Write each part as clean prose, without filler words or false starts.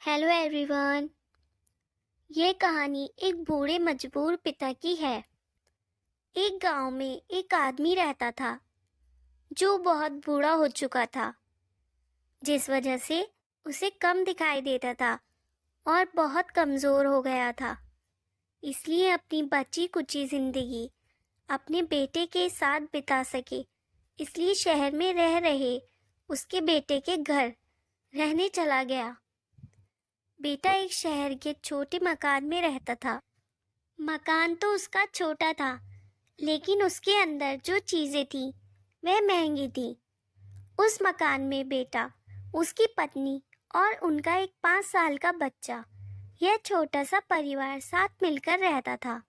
Hello everyone. ये कहानी एक बूढ़े मजबूर पिता की है। एक गांव में एक आदमी रहता था जो बहुत बूढ़ा हो चुका था, जिस वजह से उसे कम दिखाई देता था और बहुत कमज़ोर हो गया था। इसलिए अपनी बची कुची ज़िंदगी अपने बेटे के साथ बिता सके, इसलिए शहर में रह रहे उसके बेटे के घर रहने चला गया। बेटा एक शहर के छोटे मकान में रहता था। मकान तो उसका छोटा था, लेकिन उसके अंदर जो चीज़ें थीं वह महंगी थीं। उस मकान में बेटा, उसकी पत्नी और उनका एक 5 साल का बच्चा, यह छोटा सा परिवार साथ मिलकर रहता था।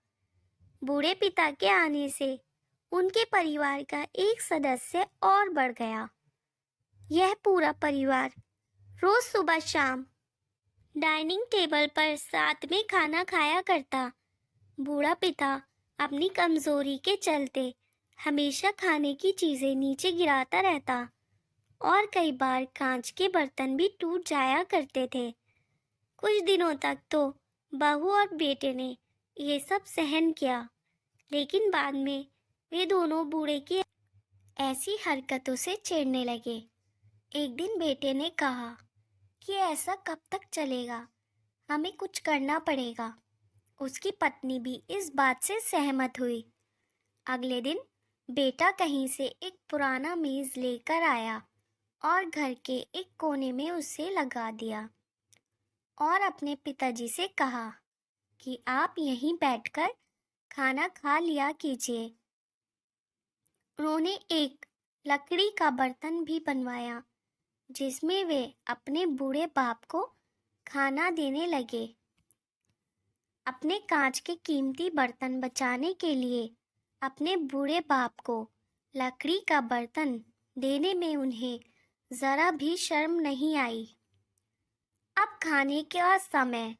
बूढ़े पिता के आने से उनके परिवार का एक सदस्य और बढ़ गया। यह पूरा परिवार रोज सुबह शाम डाइनिंग टेबल पर साथ में खाना खाया करता। बूढ़ा पिता अपनी कमजोरी के चलते हमेशा खाने की चीजें नीचे गिराता रहता और कई बार कांच के बर्तन भी टूट जाया करते थे। कुछ दिनों तक तो बहू और बेटे ने ये सब सहन किया, लेकिन बाद में वे दोनों बूढ़े की ऐसी हरकतों से चिढ़ने लगे। एक दिन बेटे ने कहा कि ऐसा कब तक चलेगा, हमें कुछ करना पड़ेगा। उसकी पत्नी भी इस बात से सहमत हुई। अगले दिन बेटा कहीं से एक पुराना मेज लेकर आया और घर के एक कोने में उसे लगा दिया और अपने पिताजी से कहा कि आप यहीं बैठकर खाना खा लिया कीजिए। उन्होंने एक लकड़ी का बर्तन भी बनवाया जिसमें वे अपने बूढ़े बाप को खाना देने लगे। अपने कांच के कीमती बर्तन बचाने के लिए अपने बूढ़े बाप को लकड़ी का बर्तन देने में उन्हें ज़रा भी शर्म नहीं आई। अब खाने का समय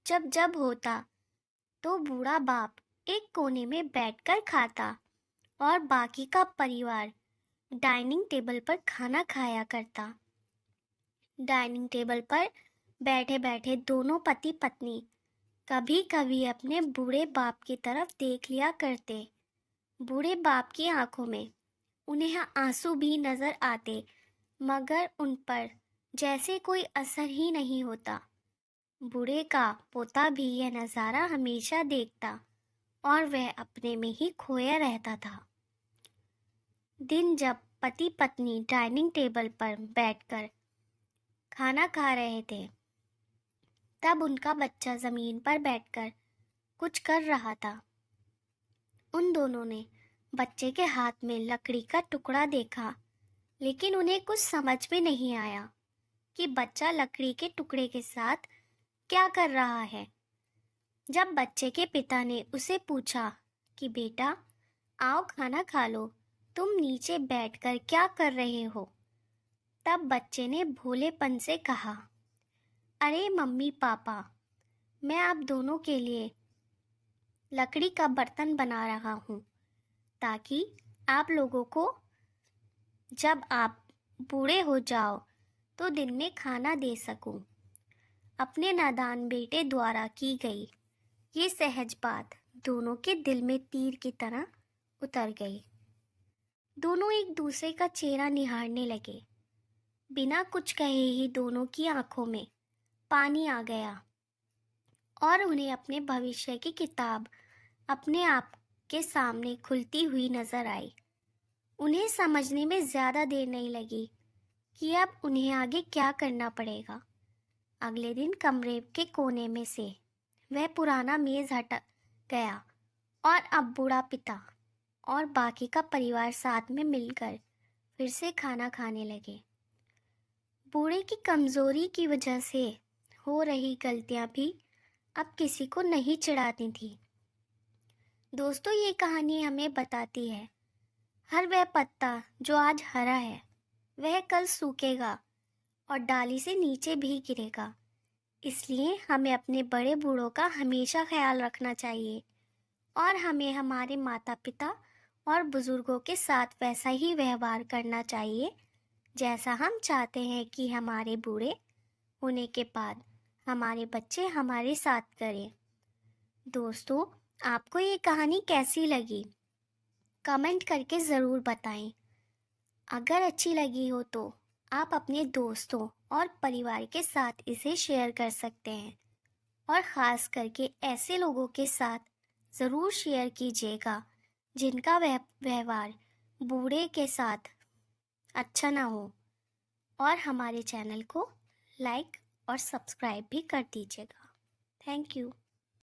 जब जब होता तो बूढ़ा बाप एक कोने में बैठकर खाता और बाकी का परिवार डाइनिंग टेबल पर खाना खाया करता। डाइनिंग टेबल पर बैठे बैठे दोनों पति पत्नी कभी कभी अपने बूढ़े बाप की तरफ देख लिया करते। बूढ़े बाप की आंखों में उन्हें आंसू भी नजर आते, मगर उन पर जैसे कोई असर ही नहीं होता। बूढ़े का पोता भी यह नज़ारा हमेशा देखता और वह अपने में ही खोया रहता था। दिन जब पति पत्नी डाइनिंग टेबल पर बैठकर खाना खा रहे थे, तब उनका बच्चा ज़मीन पर बैठकर कुछ कर रहा था। उन दोनों ने बच्चे के हाथ में लकड़ी का टुकड़ा देखा, लेकिन उन्हें कुछ समझ में नहीं आया कि बच्चा लकड़ी के टुकड़े के साथ क्या कर रहा है। जब बच्चे के पिता ने उसे पूछा कि बेटा, आओ खाना खा लो, तुम नीचे बैठकर क्या कर रहे हो, तब बच्चे ने भोलेपन से कहा, अरे मम्मी पापा, मैं आप दोनों के लिए लकड़ी का बर्तन बना रहा हूँ ताकि आप लोगों को जब आप बूढ़े हो जाओ तो दिन में खाना दे सकूं। अपने नादान बेटे द्वारा की गई ये सहज बात दोनों के दिल में तीर की तरह उतर गई। दोनों एक दूसरे का चेहरा निहारने लगे। बिना कुछ कहे ही दोनों की आंखों में पानी आ गया और उन्हें अपने भविष्य की किताब अपने आप के सामने खुलती हुई नजर आई। उन्हें समझने में ज़्यादा देर नहीं लगी कि अब उन्हें आगे क्या करना पड़ेगा। अगले दिन कमरे के कोने में से वह पुराना मेज़ हट गया और अब बूढ़ा पिता और बाकी का परिवार साथ में मिलकर फिर से खाना खाने लगे। बूढ़े की कमज़ोरी की वजह से हो रही गलतियां भी अब किसी को नहीं चिढ़ाती थी। दोस्तों, ये कहानी हमें बताती है, हर वह पत्ता जो आज हरा है वह कल सूखेगा और डाली से नीचे भी गिरेगा। इसलिए हमें अपने बड़े बूढ़ों का हमेशा ख्याल रखना चाहिए और हमें हमारे माता पिता और बुज़ुर्गों के साथ वैसा ही व्यवहार करना चाहिए जैसा हम चाहते हैं कि हमारे बूढ़े होने के बाद हमारे बच्चे हमारे साथ करें। दोस्तों, आपको ये कहानी कैसी लगी? कमेंट करके ज़रूर बताएं। अगर अच्छी लगी हो तो आप अपने दोस्तों और परिवार के साथ इसे शेयर कर सकते हैं, और ख़ास करके ऐसे लोगों के साथ ज़रूर शेयर कीजिएगा जिनका व्यवहार बूढ़े के साथ अच्छा ना हो। और हमारे चैनल को लाइक और सब्सक्राइब भी कर दीजिएगा। Thank you.